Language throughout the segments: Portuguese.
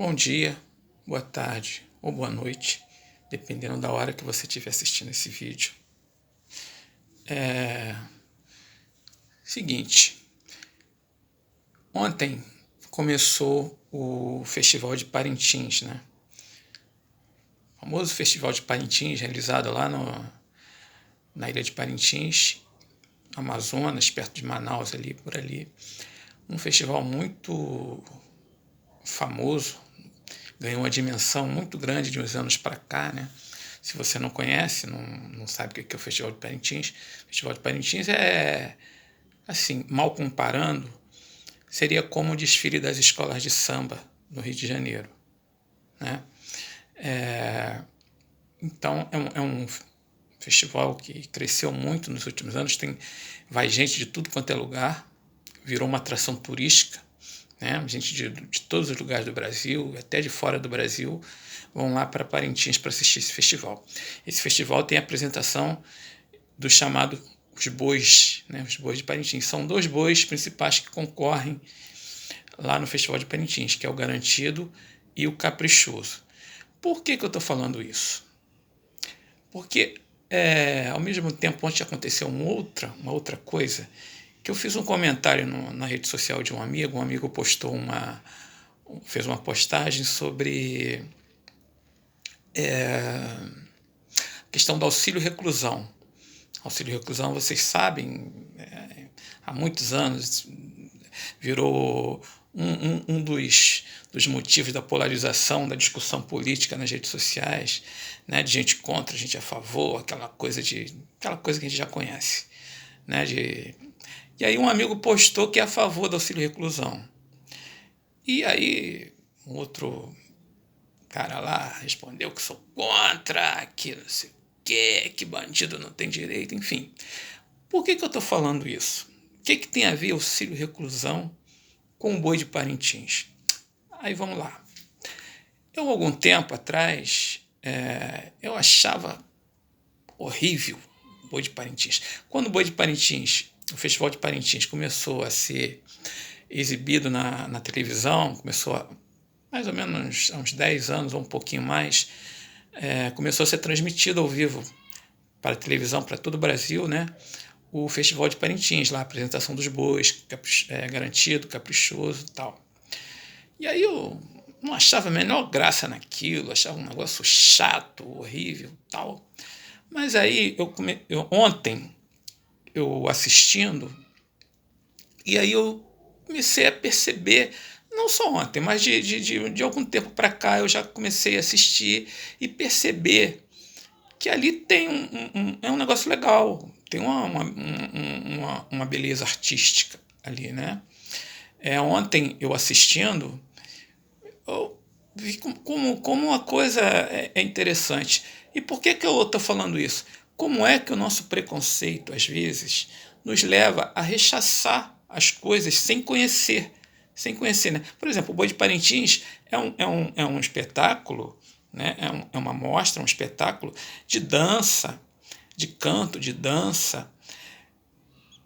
Bom dia, boa tarde ou boa noite, dependendo da hora que você estiver assistindo esse vídeo. Seguinte, ontem começou o Festival de Parintins, né? O famoso Festival de Parintins, realizado lá na ilha de Parintins, Amazonas, perto de Manaus, ali por ali. Um festival muito famoso, ganhou uma dimensão muito grande de uns anos para cá, né? Se você não conhece, não sabe o que é o Festival de Parintins, o Festival de Parintins é, assim, mal comparando, seria como o desfile das escolas de samba no Rio de Janeiro, né? Então, é um festival que cresceu muito nos últimos anos, vai gente de tudo quanto é lugar, virou uma atração turística, né? Gente de todos os lugares do Brasil, até de fora do Brasil, vão lá para Parintins para assistir esse festival. Esse festival tem a apresentação do chamado os bois, né? Os bois de Parintins. São dois bois principais que concorrem lá no Festival de Parintins, que é o Garantido e o Caprichoso. Por que eu estou falando isso? Porque, ao mesmo tempo, ontem aconteceu uma outra coisa, que eu fiz um comentário na rede social de um amigo postou fez uma postagem sobre a questão do auxílio reclusão. Auxílio reclusão, vocês sabem, há muitos anos virou um dos motivos da polarização, da discussão política nas redes sociais, né, de gente contra, gente a favor, aquela coisa que a gente já conhece, né, e aí um amigo postou que é a favor do auxílio reclusão. E aí um outro cara lá respondeu que sou contra, que não sei o quê, que bandido não tem direito, enfim. Por que eu estou falando isso? O que tem a ver auxílio reclusão com o boi de Parintins? Aí vamos lá. Eu, algum tempo atrás, eu achava horrível o boi de Parintins. Quando o boi de Parintins, o Festival de Parintins, começou a ser exibido na televisão, mais ou menos há uns 10 anos ou um pouquinho mais, começou a ser transmitido ao vivo para a televisão, para todo o Brasil, né? O Festival de Parintins, lá a apresentação dos bois, Garantido, Caprichoso e tal. E aí eu não achava a menor graça naquilo, achava um negócio chato, horrível e tal. Mas aí ontem eu assistindo, e aí eu comecei a perceber, não só ontem, mas de algum tempo para cá eu já comecei a assistir e perceber que ali tem é um negócio legal, tem uma beleza artística ali, né? Ontem eu assistindo, eu vi como uma coisa é interessante. E por que eu estou falando isso? Como é que o nosso preconceito, às vezes, nos leva a rechaçar as coisas sem conhecer, né? Por exemplo, o Boi de Parintins é um espetáculo, né? É uma mostra, um espetáculo de dança, de canto, de dança,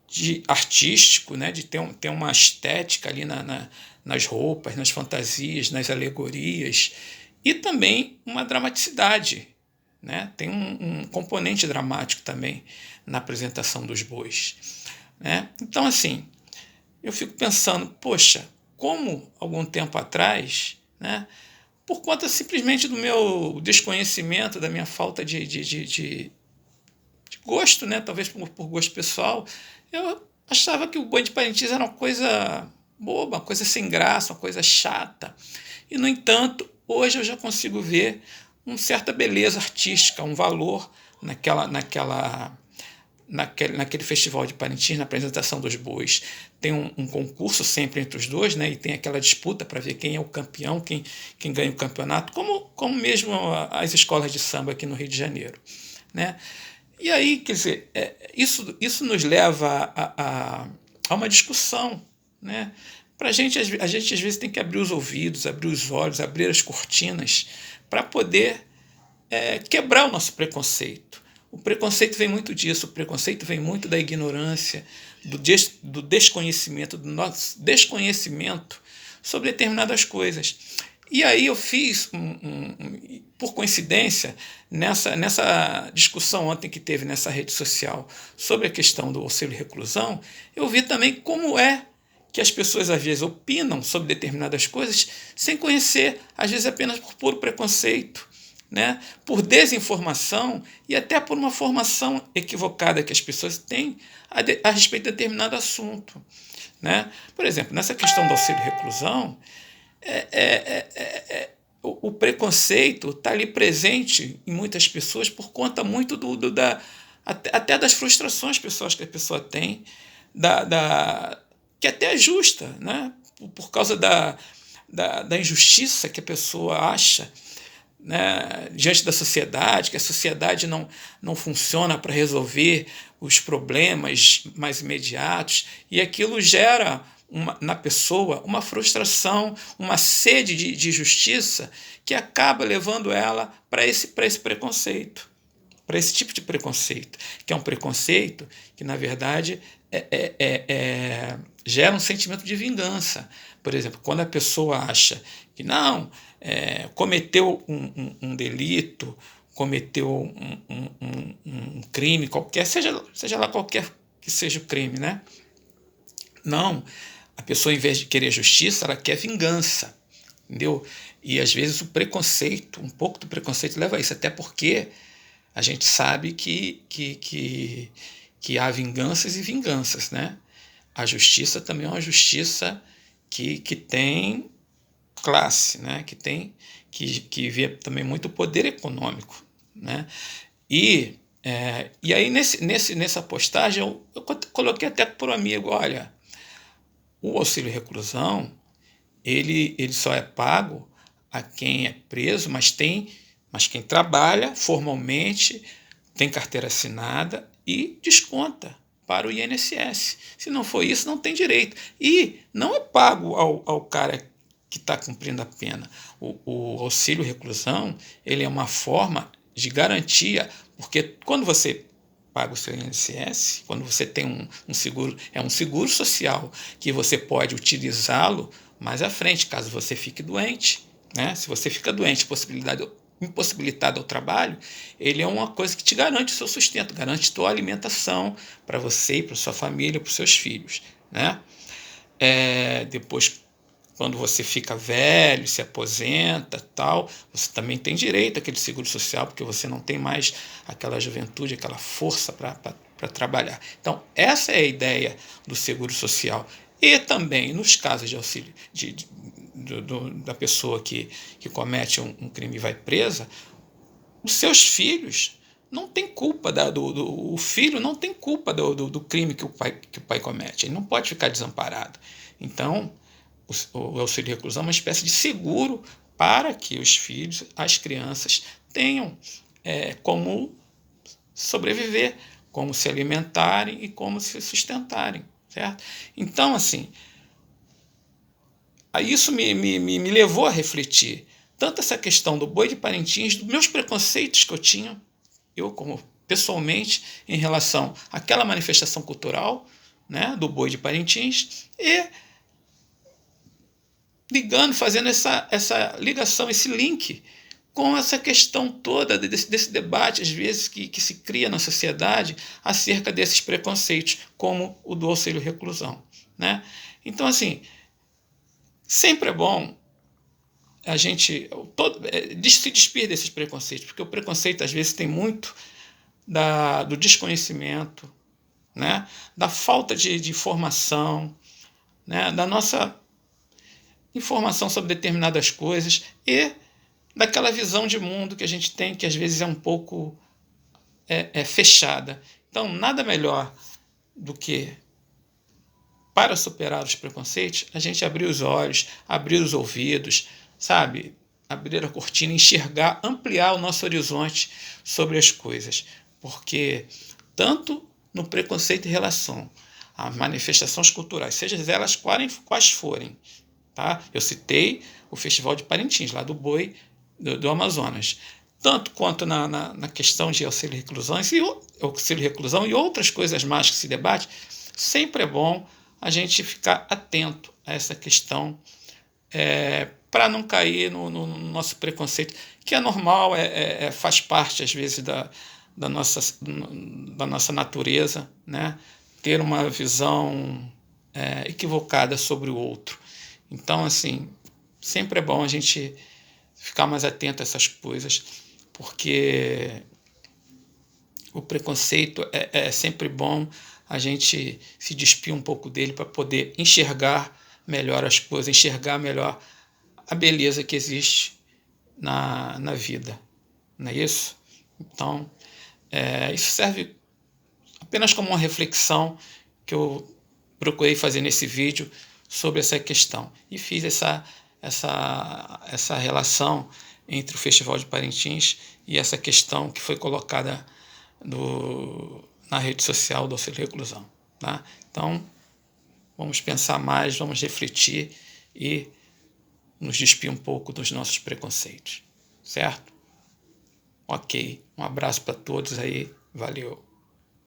de artístico, né? De ter uma estética ali nas roupas, nas fantasias, nas alegorias, e também uma dramaticidade, né? Tem um componente dramático também na apresentação dos bois, né? Então, assim, eu fico pensando, poxa, como algum tempo atrás, né, por conta simplesmente do meu desconhecimento, da minha falta de gosto, né, talvez por gosto pessoal, eu achava que o Boi de Parintins era uma coisa boba, uma coisa sem graça, uma coisa chata. E, no entanto, hoje eu já consigo ver uma certa beleza artística, um valor naquele festival de Parintins, na apresentação dos bois. Tem um concurso sempre entre os dois, né? E tem aquela disputa para ver quem é o campeão, quem ganha o campeonato, como mesmo as escolas de samba aqui no Rio de Janeiro, né? E aí, quer dizer, isso nos leva a uma discussão, né? A gente às vezes tem que abrir os ouvidos, abrir os olhos, abrir as cortinas para poder quebrar o nosso preconceito. O preconceito vem muito disso, o preconceito vem muito da ignorância, do desconhecimento, do nosso desconhecimento sobre determinadas coisas. E aí eu fiz, por coincidência, nessa discussão ontem que teve nessa rede social sobre a questão do auxílio reclusão, eu vi também como é que as pessoas às vezes opinam sobre determinadas coisas sem conhecer, às vezes apenas por puro preconceito, né? Por desinformação e até por uma formação equivocada que as pessoas têm a respeito de determinado assunto. Né? Por exemplo, nessa questão do auxílio reclusão, o preconceito está ali presente em muitas pessoas por conta muito até das frustrações pessoais que a pessoa tem, que até é justa, né? Por causa da injustiça que a pessoa acha, né, diante da sociedade, que a sociedade não funciona para resolver os problemas mais imediatos, e aquilo gera na pessoa uma frustração, uma sede de justiça que acaba levando ela para esse preconceito, para esse tipo de preconceito, que é um preconceito que, na verdade, gera um sentimento de vingança. Por exemplo, quando a pessoa acha que não, cometeu um delito, cometeu um crime qualquer, seja lá qualquer que seja o crime, né? Não, a pessoa, em vez de querer justiça, ela quer vingança, entendeu? E às vezes o preconceito, um pouco do preconceito leva a isso, até porque a gente sabe que há vinganças e vinganças, né? A justiça também é uma justiça que tem classe, né? Que vê também muito poder econômico, né? E aí nessa postagem eu coloquei até para o amigo, olha, o auxílio reclusão ele só é pago a quem é preso, mas quem trabalha formalmente, tem carteira assinada e desconta para o INSS. Se não for isso, não tem direito. E não é pago ao cara que está cumprindo a pena. O auxílio reclusão ele é uma forma de garantia, porque quando você paga o seu INSS, quando você tem um seguro, é um seguro social que você pode utilizá-lo mais à frente, caso você fique doente. Né? Se você fica doente, impossibilitado ao trabalho, ele é uma coisa que te garante o seu sustento, garante a tua alimentação para você e para sua família, para os seus filhos. Né? Depois, quando você fica velho, se aposenta, tal, você também tem direito àquele seguro social, porque você não tem mais aquela juventude, aquela força para trabalhar. Então, essa é a ideia do seguro social. E também, nos casos de auxílio da pessoa que comete um crime e vai presa, os seus filhos não têm culpa, o filho não tem culpa do crime que o pai comete. Ele não pode ficar desamparado. Então, o auxílio reclusão é uma espécie de seguro para que os filhos, as crianças, tenham como sobreviver, como se alimentarem e como se sustentarem. Certo? Então, assim, isso me levou a refletir tanto essa questão do Boi de Parintins, dos meus preconceitos que eu tinha, eu como pessoalmente, em relação àquela manifestação cultural, né, do Boi de Parintins, e fazendo essa ligação, esse link com essa questão toda desse debate, às vezes, que se cria na sociedade acerca desses preconceitos, como o do auxílio reclusão. Né? Então, assim, sempre é bom a gente se despir desses preconceitos, porque o preconceito, às vezes, tem muito do desconhecimento, né? Da falta de informação, né? Da nossa informação sobre determinadas coisas e daquela visão de mundo que a gente tem, que às vezes é um pouco fechada. Então, nada melhor do que, para superar os preconceitos, a gente abrir os olhos, abrir os ouvidos, sabe? Abrir a cortina, enxergar, ampliar o nosso horizonte sobre as coisas. Porque tanto no preconceito em relação a manifestações culturais, seja elas quais forem, tá? Eu citei o Festival de Parintins, lá do Boi do Amazonas. Tanto quanto na questão de auxílio reclusão e outras coisas mais que se debate, sempre é bom a gente ficar atento a essa questão para não cair no nosso preconceito, que é normal, faz parte, às vezes, da nossa natureza, né? Ter uma visão equivocada sobre o outro. Então, assim, sempre é bom a gente ficar mais atento a essas coisas, porque o preconceito é sempre bom a gente se despir um pouco dele para poder enxergar melhor as coisas, enxergar melhor a beleza que existe na vida, não é isso? Então, isso serve apenas como uma reflexão que eu procurei fazer nesse vídeo sobre essa questão. E fiz essa relação entre o Festival de Parintins e essa questão que foi colocada na rede social do auxílio reclusão. Tá? Então, vamos pensar mais, vamos refletir e nos despir um pouco dos nossos preconceitos. Certo? Ok. Um abraço para todos aí. Valeu.